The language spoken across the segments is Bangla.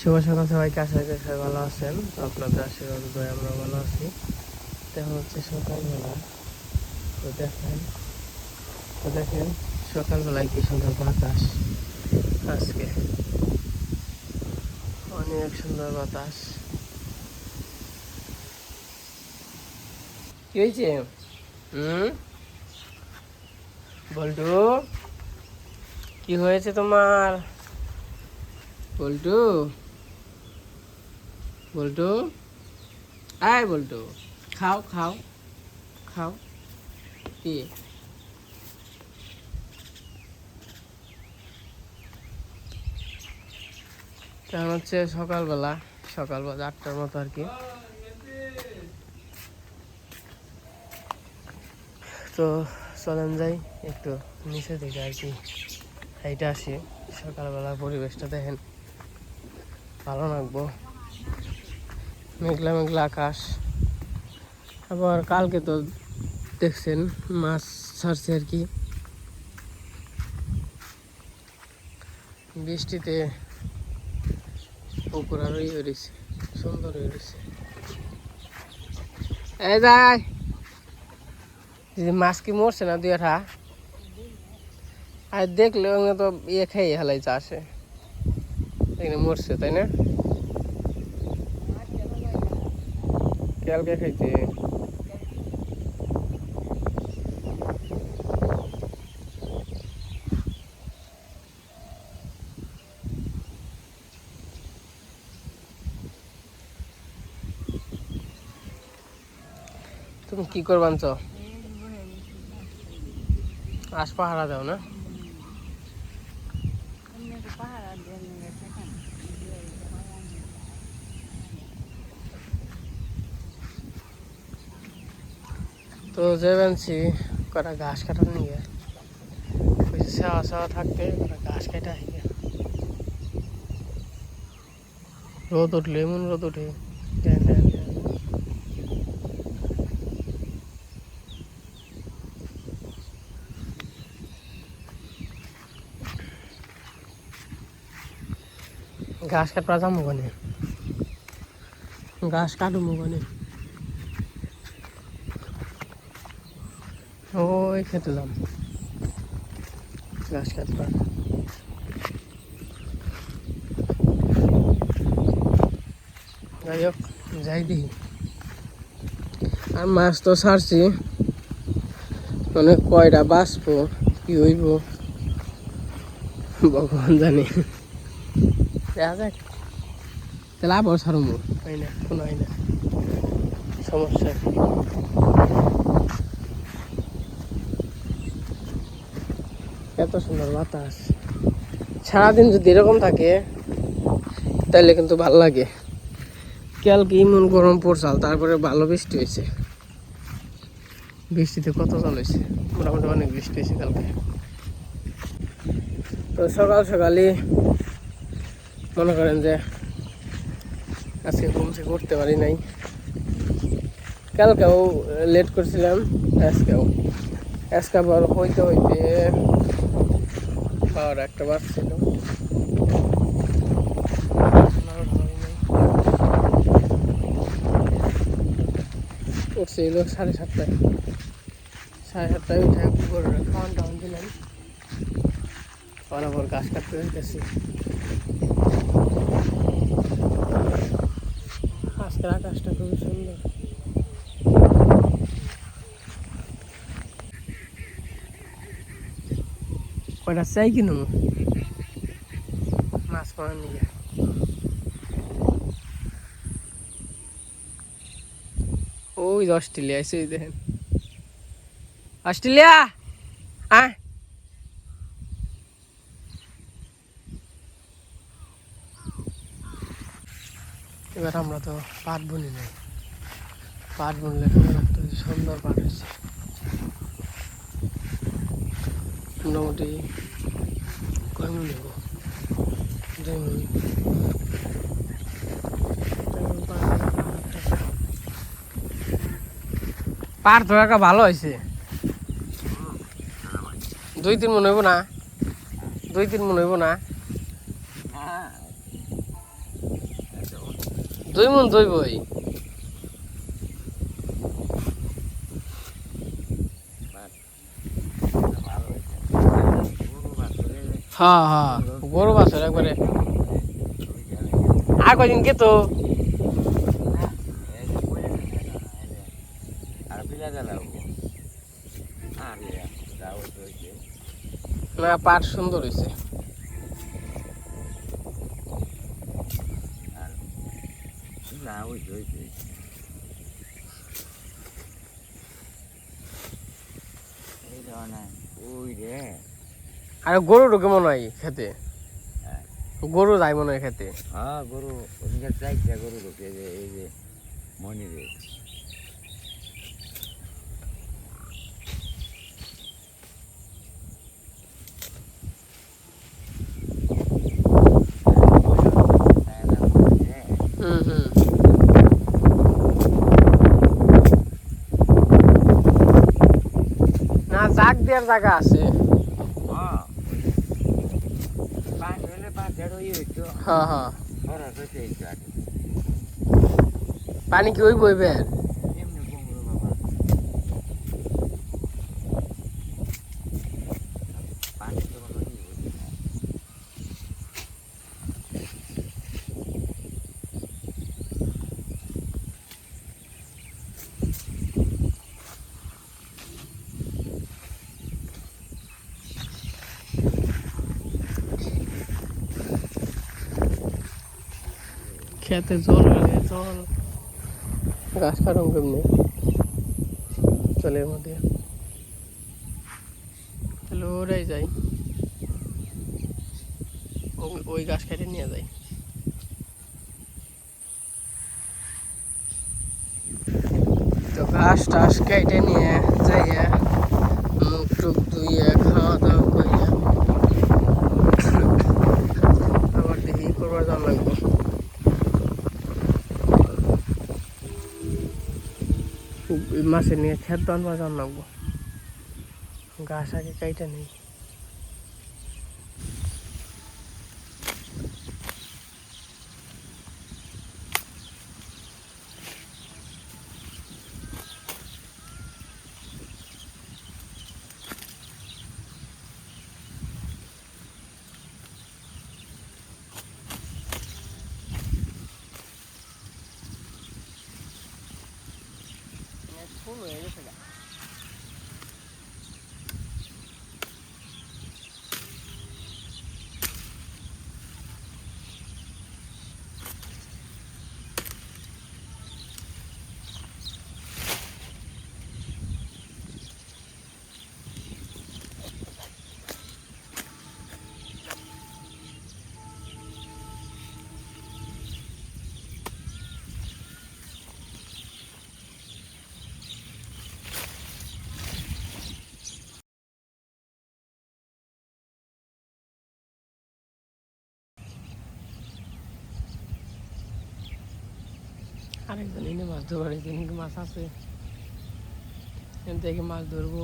শুভ সকাল সবাইকে, আশা করি সবাই ভালো আছেন। তো আপনাদের আশীর্বাদ করে আমরা ভালো আছি। তেমন হচ্ছে সকালবেলা। তো দেখেন সকালবেলায় কি সুন্দর বাতাস। আজকে অনেক সুন্দর বাতাস। কি হয়েছে? বল্টু, কি হয়েছে তোমার? বল্টু, বল্টু, আয় বল্টু, খাও খাও খাও। কি তেমন হচ্ছে সকালবেলা 8টার মতো আর কি। তো চলেন যাই একটু নিচে থেকে আর কি হাইটে আসি। সকালবেলা পরিবেশটা দেখেন, ভালো লাগবো। মেঘলা মেঘলা আকাশ। আবার কালকে তো দেখছেন মাছ ছাড়ছে আর কি, বৃষ্টিতে পুকুর আরো ইয়ে হয়েছে, সুন্দর হয়ে রয়েছে। এই যাই মাছ কি মরছে না দুই একটা? আর দেখলে তো ইয়ে খেয়ে হেলাই চাষে এখানে মরছে, তাই না? কালকে খাইছে। তুমি কি করবান চ? আশ পাহারা দাও না? তো যাবেনছি কটা ঘাস কাটার নিয়ে সেওয়া সেওয়া থাকতে কটা ঘাস কাটা হয়ে রোদ উঠলে এমন রোদ উঠে। দেন দেন দেন। ঘাস কাটবা যাবো ওখানে, ঘাস কাটবো ওখানে। ওই খেতে যাম ঘাস কাটবা। যাই হোক, যাই দেখি। আর মাছ তো ছাড়ছি, মানে কয়টা বাঁচবো কি হইব ভগবান জানে। দেখা যাক, তাহলে আবার ছাড়বো। হয় না, কোনো হয় না, সমস্যা। এত সুন্দর বাতাস, সারাদিন যদি এরকম থাকে তাহলে কিন্তু ভালো লাগে। কালকে ইমন গরম পড়ছাল, তারপরে ভালো বৃষ্টি হয়েছে। বৃষ্টিতে কত জল হয়েছে, মোটামুটি অনেক বৃষ্টি হয়েছে কালকে। তো সকাল সকালই মনে করেন যে আজকে ঘুম থেকে উঠতে পারি নাই। কালকেও লেট করছিলাম, আজকে আবার হইতে হইতে 1টা বাজছিল। উঠছে এলো 7:30টায়। 7:30টায় উঠে খাওয়ান টাওয়ান দিলাম, আবার গাছ কাটতে গেছি। আজকের আকাশটা খুবই সুন্দর। কয়টা চাই কিনো মাছ মারার নিয়ে। ওই অস্ট্রেলিয়া এসে দেখেন, অস্ট্রেলিয়া হ্যাঁ। এবার আমরা তো পাট বুনি নাই, পাট বুনলে সুন্দর পাট হয়েছে। মোটামুটি কয় মন নেব, 2 মন। পাট তো একটা ভালো হয়েছে, 2-3 মন হইব না, 2-3 মন হইব না। 2 মণ দইবই। হ্যাঁ হ্যাঁ, গরু বাছুর একবারে। আর কয়দিন কে তো না, পাট সুন্দর হয়েছে। আর গরুর কেমন হয় খেতে? গরু যাই মনে হয় খেতে। হ্যাঁ গরু গরু ঢুকে এই যে মনিরে হুম হুম। না, জাগ দেওয়ার জায়গা আছে। হ্যাঁ হ্যাঁ, পানি কি ওই বইবে? খেতে জল হলে জল, গাছ কাটাম কেমনি জলের মধ্যে? তাহলে ওরাই যাই, ওই গাছ কেটে নিয়ে যাই। তো ঘাস টাস কেটে নিয়ে যাইয়া মুখ টুক ধুইয়া খাওয়া দাওয়া করিয়া আবার দেখি করবার যাওয়া লাগবো। মাছের নিয়ে খেত বানবার যাওয়া লাগবো, ঘাস আগে কাইটা নেই। ফুল হয়ে গেছে গা। আরেকজন এনে মাছ ধরবার, এখানে মাছ আছে, এখান থেকে মাছ ধরবো।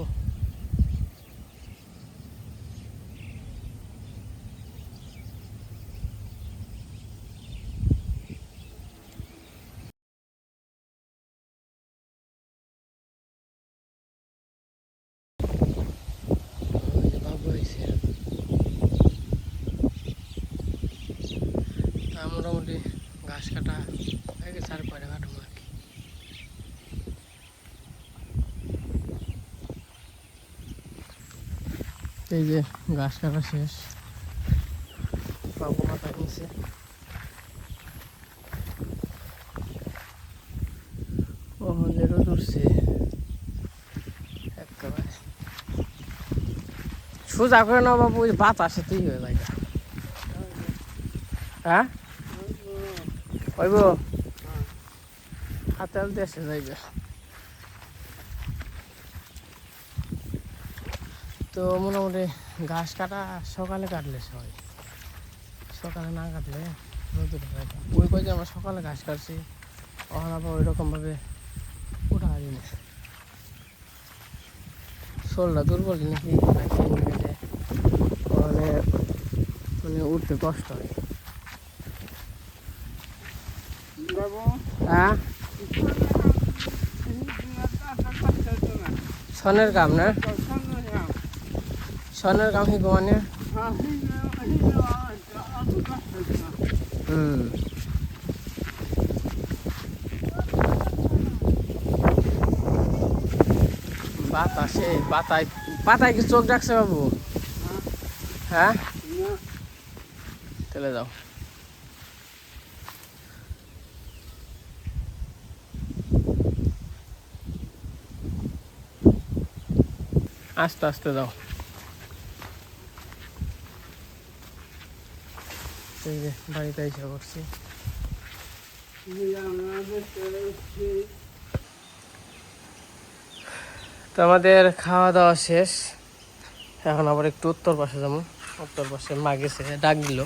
বাবু হয়েছে তা মোটামুটি ঘাস কাটা হয়ে গেছে, আর পরে কাটবো আর কি। এই যে ঘাস কাটা শেষ, বাবু মাথা নিচে। ও রোদ উঠছে একেবারে সোজা করে না বাবু, ওই বাতাসে তুই হয়ে যায়। হ্যাঁ ওইব হাতে দেশে যাইবে। তো মোটামুটি ঘাস কাটা সকালে কাটলে সবাই, সকালে না কাটলে রোদুর হয়। ওই কয় যে আমরা সকালে ঘাস কাটছি, ওখানে আবার ওই রকমভাবে উঠা হয় না। শোলটা দুর্বল নাকি কেটে ওখানে মানে উঠতে কষ্ট হয়। হ্যাঁ সনের কাম না সনের কাম শিকো মানে বাতাসে পাতায় পাতায় কি চোখ ডাকছে বাবু হ্যাঁ চলে যাও আস্তে আস্তে যাও এই যে বাড়িতে এসে করছি তো আমাদের খাওয়া দাওয়া শেষ এখন আবার একটু উত্তর পাশে যাবো উত্তর পাশে মা গেছে ডাক দিল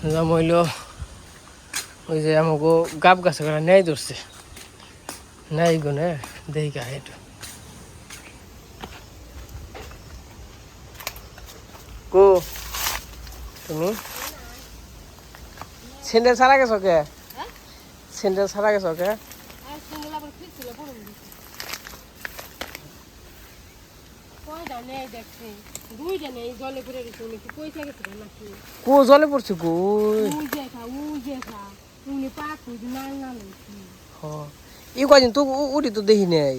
যাম হইল ওই যে আমাকে গাব গাছে করে নেই ধরছে নেই গুনে দেখি কা একটু কো তুমি স্যান্ডেল ছাড়া গেছো কে স্যান্ডেল ছাড়া গেছো কে কো জলে পড়ছে কো ই কদিন তো উঠি তো দেখি নাই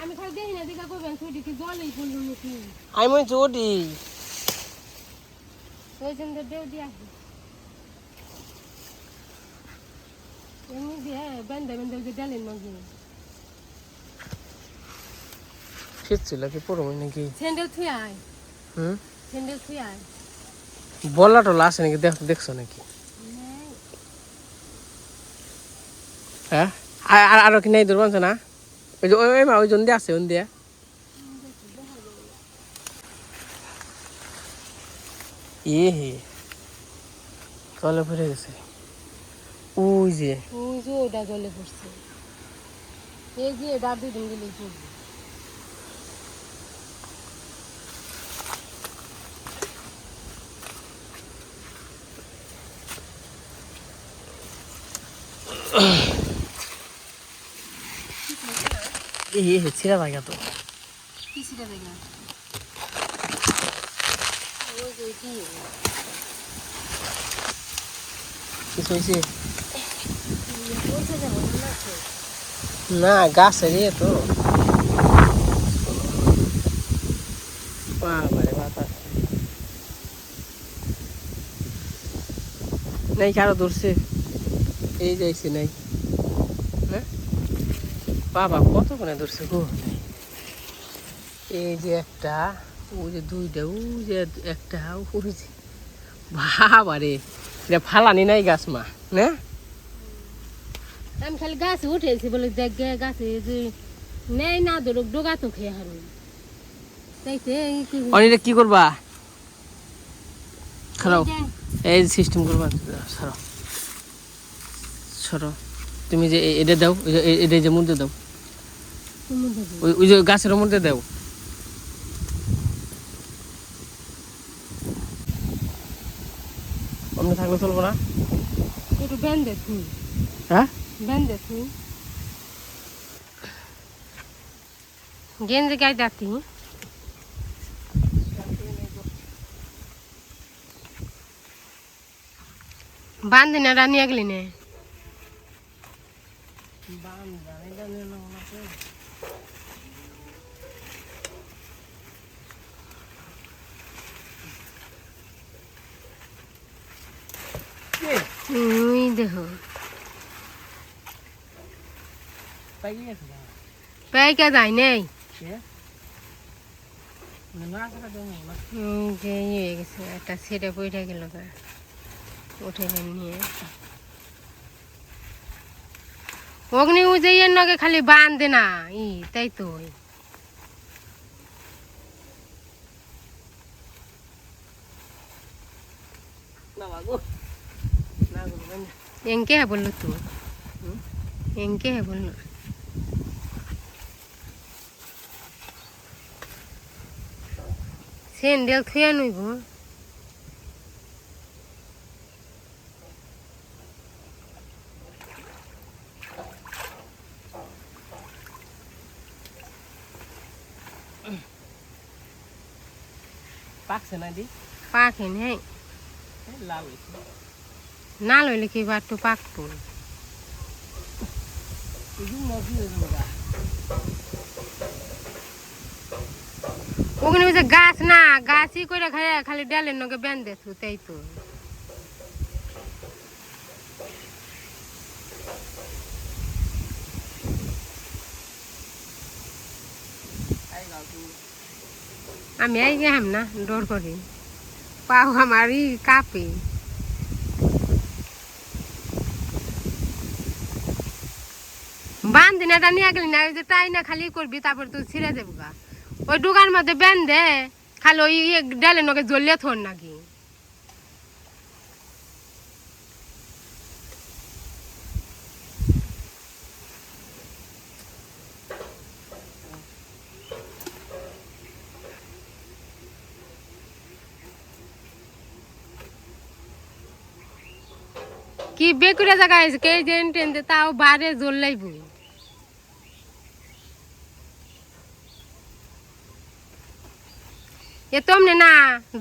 আমি খালি দেখি না দেখা কইবেন ছুটি কি জলেই পড়লো নাকি আমি মনে হচ্ছে ওটি ওই জন্য দেও দিয়া এমনি দিয়ে বেন্দে বেন্দে যে ডালেন মাঝে ফিরছিল কি পড়বো নাকি স্যান্ডেল থুই আয় স্যান্ডেল থুই আয় বলা টলা আছে নাকি দেখছো নাকি হ্যাঁ আরো কি নাই দূর বানছে না ওই যে ওই মা ওই জন দিয়ে আছে ওন দিয়ে ইয়ে হে জলে পড়ে গেছে ওই যে ওটা জলে পড়ছে এই যে এটা দুদিন গেলেই পড়বে ছিঁড়া জায়গা তো কি ছিটা দেখা ওই যে কি কিছু হয়েছে পয়সা যাবো না না গাছের ইয়ে তো বাবারে বাতাস নাই কারো ধরছে এই যাইছে নাই না বাবা কত কোনে ধরছে গো এই যে একটা ওই যে দুইটা ওই যে একটা ওই যে বাবারে এটা ফালানি নাই গাছ মা না আমি খালি গাছে উঠেছি বলে দেখ গাছে যে নেই না ধরুক ডোগা তো খেয়ে হারু তাইতে অনিটা কি করবা খারাপ এই সিস্টেম করবা সরো সরো তুমি যে এটা দাও এটা যে মধ্যে দাও ওই যে গাছের মধ্যে দাও অমনি থাকলে চলবো না একটু বেঁধে তুই হ্যাঁ বেঁধে তুই গেঞ্জি গায়ে যাতি বান্ধি না রানিয়া গেলি নে দেখো পাইকা যায় নেই যে ইয়ে গেছে একটা ছেড়ে পড়ে গেল উঠে নিয়ে অগ্নি উজের নগে খালি বাঁধে না ই তাই তো এনকে হ্যাঁ বললো তো এনকে হ্যাঁ বললো স্যান্ডেল থুয়া নইব পাকছে না দি পাকে নেই লাভ হয়েছে না লইলে কি একটু পাকবো ওখানে বলছে গাছ না গাছই করে খালি ডালের নগে বেঁধে থু তাই তো আমি এই গেলাম না ডর করি পাও আমারই কাঁপে বান্ধিনাটা নিয়ে গেলি না ওই যে তাই না খালি করবি তারপর তুই ছিঁড়ে দেবো গা ওই ডুগার মধ্যে বেঁধে খালি ওই ডালের নগে জ্বলিয়ে থর নাকি কি বেকুড়া জায়গা আছে কে জেন টেন তাও বারে জ্বললাই বই এ তোমনে না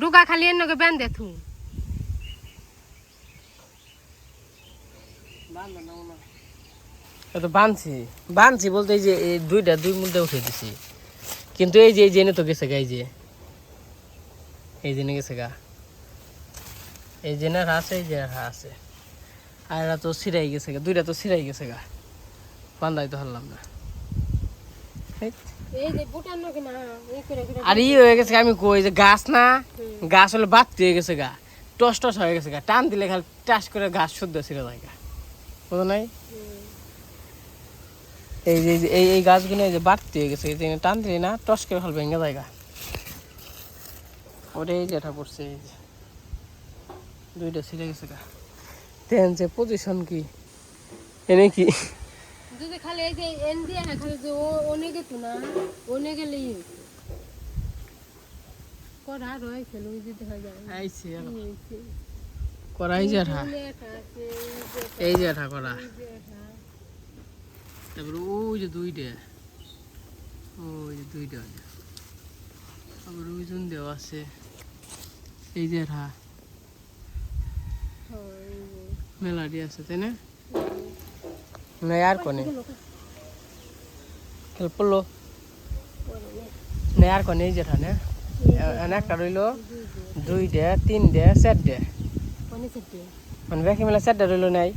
ডুগা খালি এর নগে বেঁধে থু তো বানছি বলতে এই যে এই দুই মধ্যে উঠে দিছি কিন্তু এই যে জেনে তো গেছে গা এই জেনে গেছে গা এই জেনে আছে এই জেনে আছে আর এরা তো ছিঁড়াই গেছে গা দুইটা তো ছিঁড়াই গেছে গা বান্ধাই তো হারলাম না এই যে বুটার নগে না এই করে করে আর ই হয়ে গেছে আমি কই যে গাছ না গাছ হলে বাড়তি হয়ে গেছে গা টস হয়ে গেছে গা টান দিলে খালি টাস করে গাছ শুদ্ধ ছিঁড়ে যায় গা বুঝো নাই এই যে এই গাছগুলো এই যে বাড়তি হয়ে গেছে এই যে টান দিলে না টস করে খাল ভেঙে যায় গা ওরে এই যেটা পড়ছে এই যে দুইটা ছিঁড়ে গেছে গা দেন যে পজিশন কি এনে কি যদি খালি এই যে এন দিয়ে না খালি যে ওনে গেতো না ওনে গেলেই করা রয়েছে ওই যে দেখা যায় আইছে করাই যেটা এই যেটা করা তারপরে ওই যে দুইটা আবার ওই জন দেওয়া আছে এই যেটা মেলাডি আছে তাই না না আর কোনে পড়লো না আর কোনে এই যেটা না একটা রইল 2টা 3টা 4টা মানে ব্যাকি মেলা 4টা রইল নাই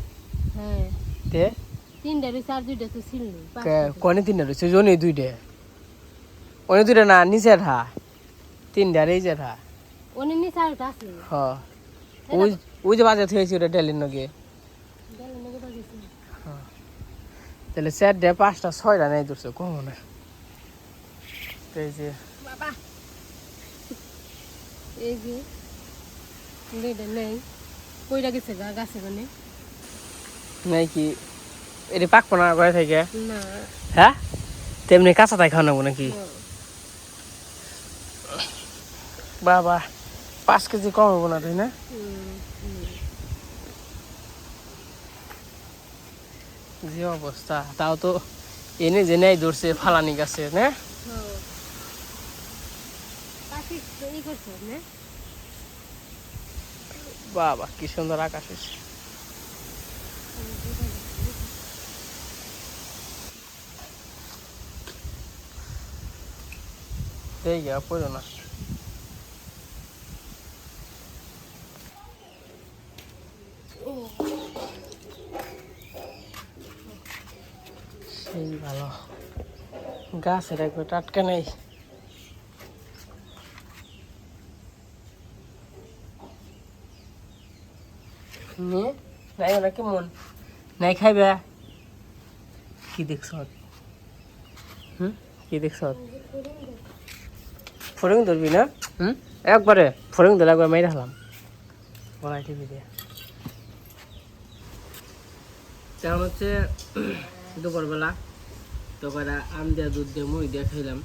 হ্যাঁ তে 3টা রে 4 2টা তো ছিল কোনে 3টা রইছে জনি 2টা ওনে 2টা না নিচে ধা 3টা এই যে ধা ওনে নিচে আরটা আছে হ্যাঁ ওই যে বাজে থইছি ওটা ডেলির নগে তাহলে 4টা 5টা 6টা নাই দূরছে কম না এই যে বাবা এই যে লেডা নেই কইরা গেছে গাছে মানে নাই কি এটি পাকবো না ঘরে থেকে না হ্যাঁ তেমনি কাঁচা তাই খাওয়া নেবো নাকি বাবা 5 কেজি কম হবো না তাই না যে অবস্থা তাও তো এনে যে নেই ধরছে ফালানি গাছে না বাবা কি সুন্দর আকাশ হয়েছে এই গা পড়ো না সেই ভালো গাছের একবার টাটকা নেই নাই না কেমন নাই খাইবে কি দেখছ কি দেখছ ফরিং ধরবি না একবারে ফরিং ধরে একবার মাইরে হলাম বলাই টিভি দিয়ে তেমন হচ্ছে দুপুরবেলা তো করা আম দিয়ে দুধ দিয়ে মুড়ি দিয়ে খাইলাম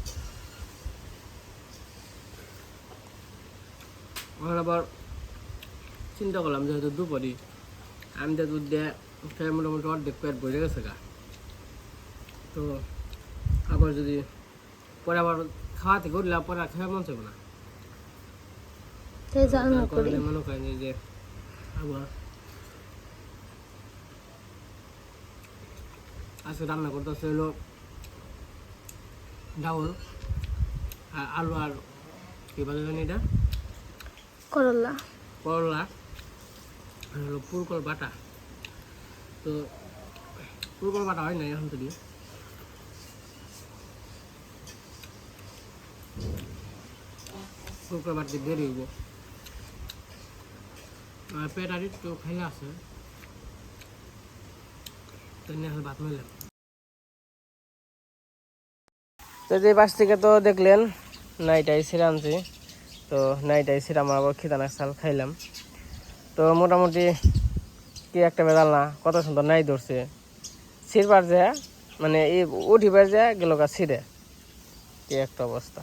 এখন আবার চিন্তা করলাম যেহেতু দুপুরই আম দিয়ে দুধ দিয়ে খেয়ে মোটামুটি অর্ধেক পেট ভরে গেছে গা তো আবার যদি পরে আবার খাওয়াতে করলে পরে আর খেয়ে মন চাইব না তাই জাল না করি তারপরে মনে করেন এই যে আবার আজকে রান্না করতেছে হলো ডাউল আর আলু আর কি বলে জানি এটা করলা করলা আর হলো পুরকল বাটা। তো পুরকল বাটা হয় না এখন তো দিয়ে পুরকল বাটা দিয়ে দেরি হইব। আর পেট আর একটু খাইলে আছে ভাত নিলাম। তো যে পাশ থেকে তো দেখলেন নাইটাই সিরা আনছি। তো নাইটাই সিরা আমার আবার খিদানা চাল খাইলাম। তো মোটামুটি কি একটা বেদাল না, কত সুন্দর নাই ধরছে ছিড়বার যে মানে এই উঠিবার যে গেল গা ছিঁড়ে, কি একটা অবস্থা,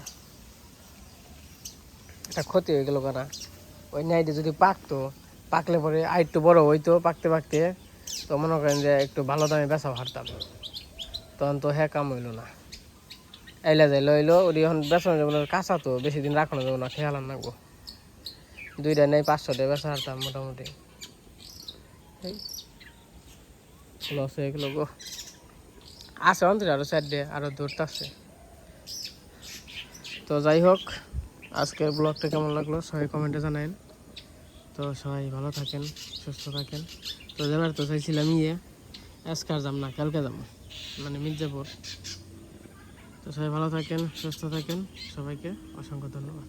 একটা ক্ষতি হয়ে গেল না। ওই নাইটে যদি পাকতো, পাকলে পরে আর একটু বড় হইতো পাকতে পাকতে, তো মনে করেন যে একটু ভালো দামে বেচা হারতাম। তখন তো হ্যাঁ কাম হইলো না, এলে যাই লইলো ওটি এখন বেচানো যাবো না, কাঁচা তো বেশি দিন রাখানো যাবো না, খেয়ালাম রাখবো। দুইটা নেই 500 টাকা বেচা হারতাম মোটামুটি। লস হয়ে গেল গো, আছে অন্তরে আরো 4 ডে আরো দূরতে আছে। তো যাই হোক, আজকের ব্লগটা কেমন লাগলো সবাই কমেন্টে জানাবেন। তো সবাই ভালো থাকেন, সুস্থ থাকেন। তো যাবার তো চাইছিলাম আজকে আর যাম না, কালকে যাবো, মানে মির্জাপুর। তো সবাই ভালো থাকেন, সুস্থ থাকেন, সবাইকে অসংখ্য ধন্যবাদ।